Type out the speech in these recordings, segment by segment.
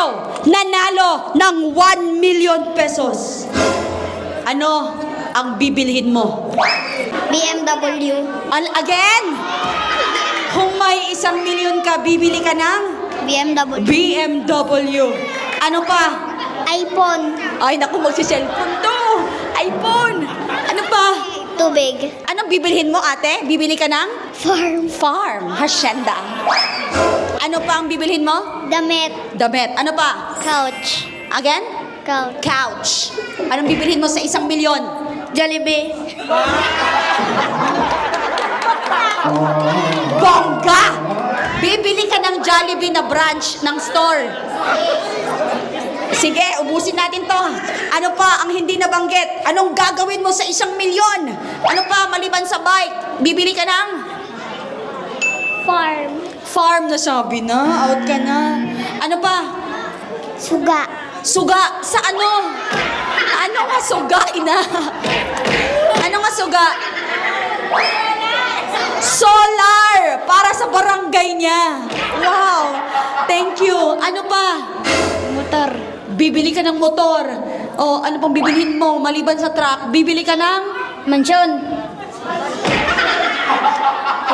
ikaw nanalo ng 1 million pesos, ano ang bibilhin mo? BMW. Again? Kung may 1 milyon ka, bibili ka ng BMW. BMW. Ano pa? iPhone. Ay, naku, magsi-cellphone to. iPhone. Ano pa? Tubig. Anong bibilhin mo, ate? Bibili ka ng Farm. farm. Hacienda. Ano pa ang bibilhin mo? Damit. Damit. Ano pa? Couch. Again? Couch. Couch. Anong bibilhin mo sa 1 milyon? Jollibee. Bongga! Bibili ka ng Jollibee na branch ng store. Sige, ubusin natin to. Ano pa ang hindi nabanggit? Anong gagawin mo sa 1 milyon? Ano pa maliban sa bike? Bibili ka ng Farm. farm na sabi na. Out ka na. Ano pa? Suga. Suga. Sa ano? Ano nga suga, ina? Ano nga suga? Solar! Para sa barangay niya. Wow! Thank you. Ano pa? Motor. Bibili ka ng motor. O, ano pang bibilhin mo? Maliban sa truck, bibili ka ng... Mansyon.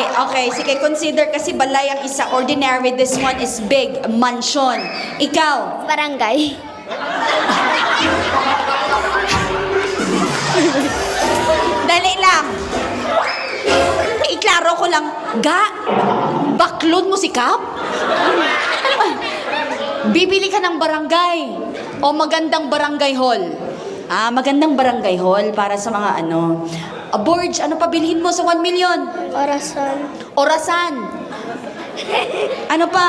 Okay, sige, consider kasi balay ang isa. Ordinary, this one is big. Mansion. Ikaw? Barangay. Dali lang. Iklaro ko lang. Baklod mo si Kap? Ano ba? Bibili ka ng barangay. O magandang barangay hall. Magandang barangay hall para sa mga ano. Borge, ano pa bilhin mo sa 1 million? Orasan. Orasan. Ano pa?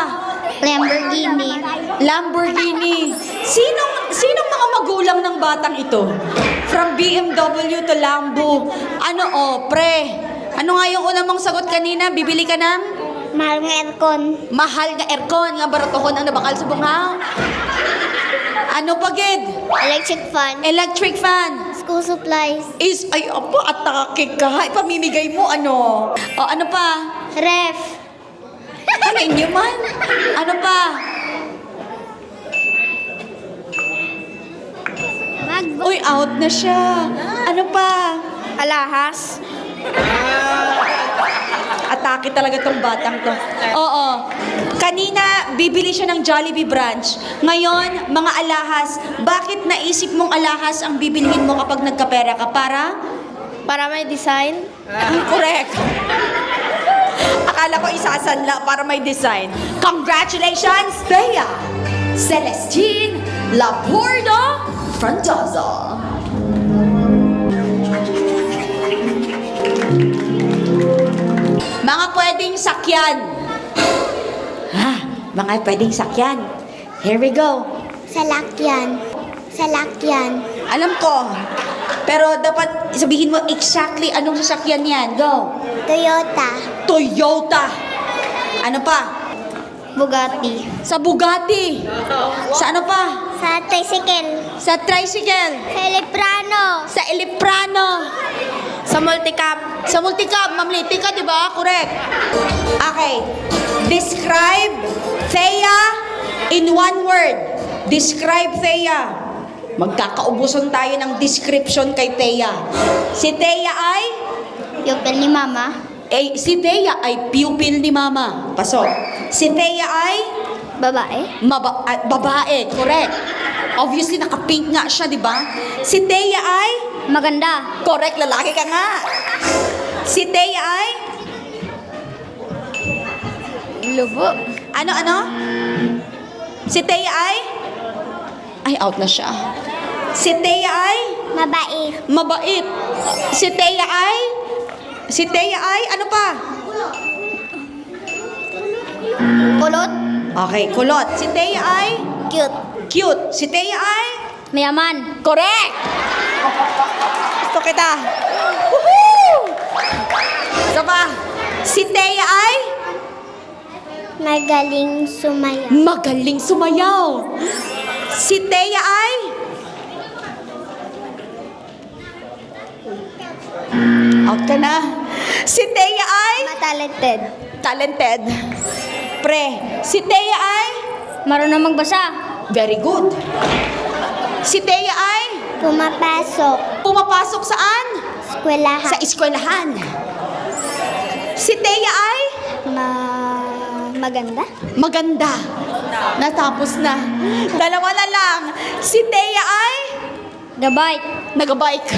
Lamborghini. Lamborghini. Sinong mga magulang ng batang ito? From BMW to Lambo. Pre? Ano nga yung unang mong sagot kanina? Bibili ka ng? Mahal ng aircon. Mahal nga aircon. Nga baratohon ang nabakal sa bungaw. Ano pa, Gid? Electric fan. Electric fan. School supplies. Ay, atake ka. Ipamimigay mo, ano? O, ano pa? Ref. Ano inyo man? Ano pa? MacBook. Uy, out na siya. Ano pa? Alahas. Atake talaga tong batang to. Oo. Kanina, bibili siya ng Jollibee branch. Ngayon, mga alahas. Bakit naisip mong alahas ang bibilhin mo kapag nagkapera ka? Para may design. Correct. Akala ko isasanla para may design. Congratulations, Thea Celestine Lapordo Frondozo. Mga pwedeng sakyan. Mga pwedeng sakyan. Here we go. Salakyan. Salakyan. Alam ko. Pero dapat sabihin mo exactly anong sasakyan yan. Go. Toyota. Toyota. Ano pa? Bugatti. Sa Bugatti. Sa ano pa? Sa tricycle. Sa tricycle. Sa Eliprano. Sa Eliprano. Sa multicab. Sa multicab. Mamliti ka, di ba? Correct. Okay. Describe Thea in one word. Describe Thea. Magkakaubusan tayo ng description kay Thea. Si Thea ay? Pupil ni Mama. Si Thea ay pupil ni Mama. Pasok. Si Thea ay? Babae. Babae. Correct. Obviously, naka-pink nga siya, di ba? Si Thea ay? Maganda. Correct, lalaki ka nga. Si Thea ay? Lubo. Ano? Si Thea ay? Ay, out na siya. Si Thea ay? Mabait. Mabait. Si Thea ay? Si Thea ay? Ano pa? Kulot. Okay, kulot. Si Thea ay? Cute. Cute. Si Thea ay? Mayaman. Correct! Gusto kita. Woohoo! Isa pa. Si Thea ay? Magaling sumaya. Magaling sumayaw. Si Thea ay? Out ka na. Si Thea ay? Matalented. Talented. Pre. Si Thea ay? Marunong magbasa. Very good. Si Thea ay Pumapasok. saan? Eskwelahan. Sa eskwelahan. Si Thea ay Maganda. maganda. Natapos na. Dalawa na lang. Si Thea ay The bike. nag-bike.